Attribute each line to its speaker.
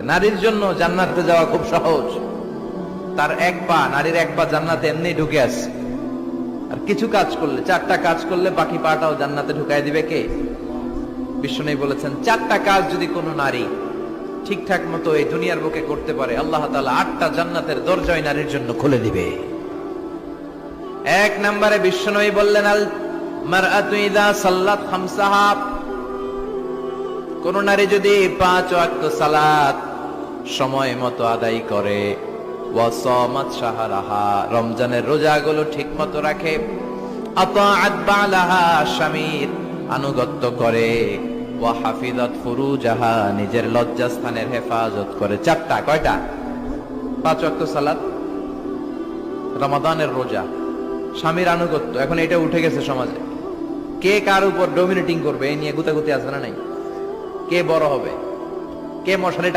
Speaker 1: নারীর জন্য জান্নাতে যাওয়া খুব সহজ। তার এক পা, নারীর এক পা জান্নাতে এমনি ঢুকে আছে। আর কিছু কাজ করলে, 4টা কাজ করলে বাকি পাটাও জান্নাতে ঢুকাই দিবে কে? বিশ্বনবী বলেছেন 4টা কাজ যদি কোনো নারী ঠিকঠাক মতো এই দুনিয়ার বুকে করতে পারে, আল্লাহ তাআলা 8টা জান্নাতের দরজাই নারীর জন্য খুলে দিবে। এক নম্বরে বিশ্বনবী বললেন, আল মারআতু ইযা সাল্লাত খামসাহা, কোন নারী যদি 5 ওয়াক্ত সালাত সময় মতো আদায় করে, ওয়া সামাত শাহরাহা, রমজানের রোজাগুলো ঠিক মতো রাখে, আতাআত বালাহা, স্বামীর আনুগত্য করে, ওয়া হাফিজাত ফুরুজাহা, নিজের লজ্জাস্থানের হেফাজত করে। 4টা, কয়টা? 5 ওয়াক্ত সালাত, রমাদানের রোজা, স্বামীর আনুগত্য। এখন এটা উঠে গেছে সমাজে। কে কার উপর ডমিনেটিং করবে এই নিয়ে গুতাগুতি আছে না নাই? কে বড় হবে, কে মশারি